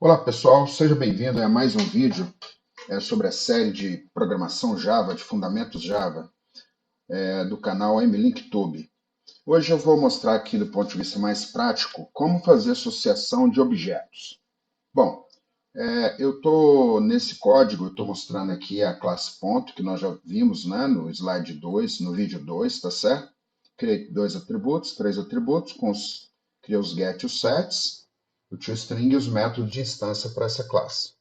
Olá pessoal, seja bem-vindo a mais um vídeo sobre a série de programação Java, de fundamentos Java, do canal MLinkTube. Hoje eu vou mostrar aqui do ponto de vista mais prático como fazer associação de objetos. Bom, eu estou nesse código, eu estou mostrando aqui a classe ponto, que nós já vimos, né, no slide 2, no vídeo 2, tá certo? Criei dois atributos, três atributos, criei os get e os sets, o toString e os métodos de instância para essa classe.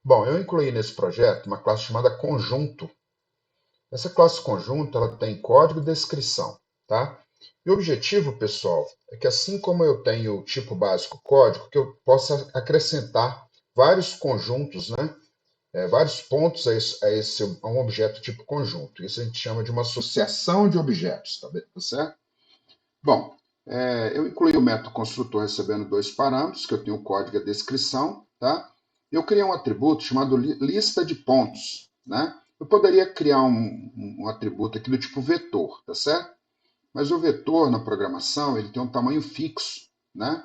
Bom, eu incluí nesse projeto uma classe chamada conjunto. Essa classe conjunto ela tem código e descrição, tá? E o objetivo, pessoal, é que assim como eu tenho o tipo básico código, que eu possa acrescentar vários conjuntos, né? Vários pontos a um objeto tipo conjunto. Isso a gente chama de uma associação de objetos, tá certo? Bom, eu incluí o método construtor recebendo dois parâmetros, que eu tenho o código e a descrição, tá? Eu criei um atributo chamado lista de pontos, né? Eu poderia criar um atributo aqui do tipo vetor, tá certo? Mas o vetor na programação, ele tem um tamanho fixo, né?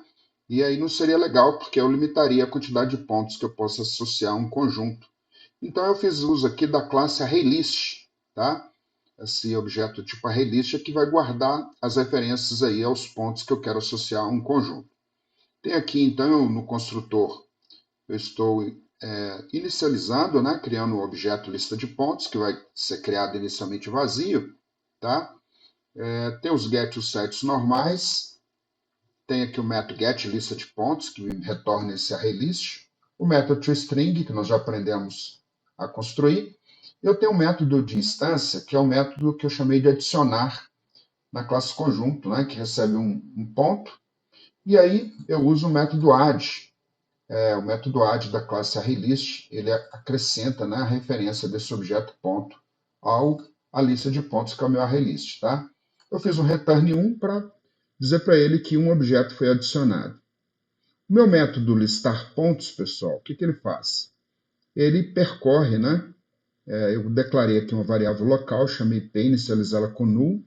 E aí não seria legal, porque eu limitaria a quantidade de pontos que eu posso associar a um conjunto. Então eu fiz uso aqui da classe ArrayList, tá? Esse objeto tipo ArrayList é que vai guardar as referências aí aos pontos que eu quero associar a um conjunto. Tem aqui então no construtor, eu estou inicializando, né, criando o objeto lista de pontos, que vai ser criado inicialmente vazio, tá? Tem os get e os sets normais, tem aqui o método get lista de pontos, que retorna esse ArrayList, o método toString, que nós já aprendemos a construir. Eu tenho um método de instância, que é o método que eu chamei de adicionar na classe conjunto, né, que recebe um ponto. E aí eu uso o método add. O método add da classe ArrayList, ele acrescenta, né, a referência desse objeto ponto à lista de pontos que é o meu ArrayList. Tá? Eu fiz um return 1 para dizer para ele que um objeto foi adicionado. O meu método listar pontos, pessoal, o que ele faz? Ele percorre, né? Eu declarei aqui uma variável local, chamei p, inicializá-la com null.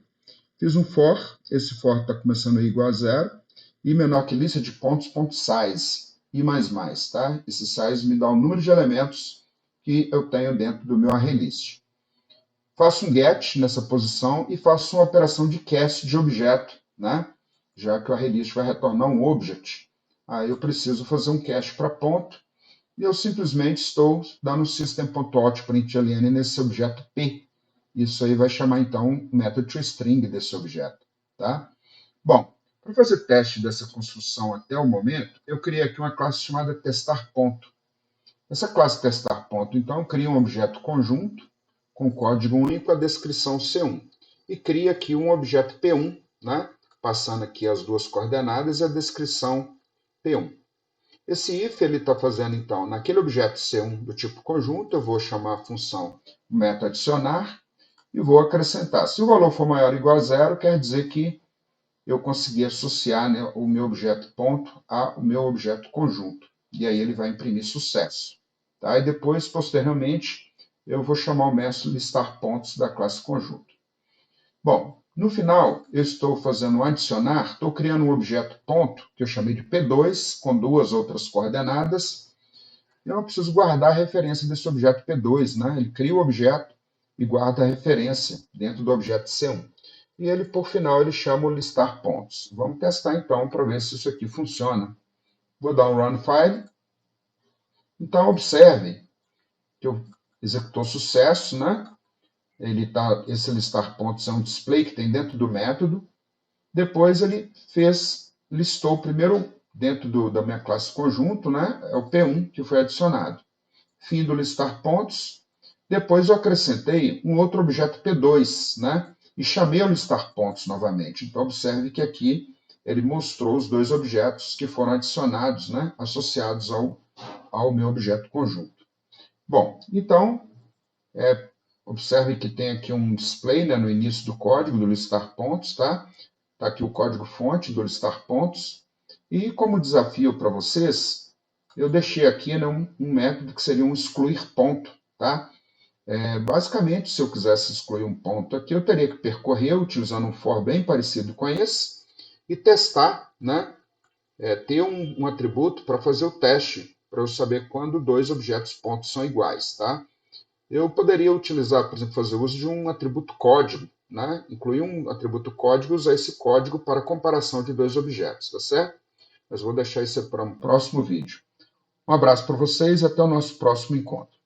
Fiz um for, esse for está começando a igual a zero, e menor que lista de pontos, ponto size, e mais, tá? Esse size me dá o número de elementos que eu tenho dentro do meu ArrayList. Faço um get nessa posição e faço uma operação de cast de objeto, né? Já que o ArrayList vai retornar um object. Aí eu preciso fazer um cast para ponto, e eu simplesmente estou dando um system.out.println nesse objeto P. Isso aí vai chamar, então, o método toString desse objeto. Tá? Bom, para fazer teste dessa construção até o momento, eu criei aqui uma classe chamada testar.ponto. Essa classe testar.ponto, então, cria um objeto conjunto com código único, a descrição C1. E cria aqui um objeto P1, né? Passando aqui as duas coordenadas e a descrição P1. Esse if ele está fazendo, então, naquele objeto C1 do tipo conjunto, eu vou chamar a função método adicionar e vou acrescentar. Se o valor for maior ou igual a zero, quer dizer que eu consegui associar, né, o meu objeto ponto ao meu objeto conjunto. E aí ele vai imprimir sucesso. Tá? E depois, posteriormente, eu vou chamar o método listar pontos da classe conjunto. Bom, no final, eu estou fazendo um adicionar, estou criando um objeto ponto, que eu chamei de P2, com duas outras coordenadas. Eu não preciso guardar a referência desse objeto P2, né? Ele cria o objeto e guarda a referência dentro do objeto C1. E ele, por final, ele chama o listar pontos. Vamos testar então para ver se isso aqui funciona. Vou dar um run file. Então, observe que eu executou sucesso, né? Esse listar pontos é um display que tem dentro do método. Depois ele listou primeiro dentro da minha classe conjunto, né? É o P1 que foi adicionado. Fim do listar pontos. Depois eu acrescentei um outro objeto P2, né? E chamei o listar pontos novamente. Então observe que aqui ele mostrou os dois objetos que foram adicionados, né? Associados ao meu objeto conjunto. Bom, então observe que tem aqui um display, né, no início do código do listar pontos, tá? Está aqui o código-fonte do listar pontos. E como desafio para vocês, eu deixei aqui, né, um método que seria um excluir ponto. Tá? Basicamente, se eu quisesse excluir um ponto aqui, eu teria que percorrer utilizando um for bem parecido com esse e testar, né, ter um atributo para fazer o teste para eu saber quando dois objetos pontos são iguais, tá? Eu poderia utilizar, por exemplo, fazer uso de um atributo código, né? Incluir um atributo código e usar esse código para comparação de dois objetos, tá certo? Mas vou deixar isso para um próximo vídeo. Um abraço para vocês e até o nosso próximo encontro.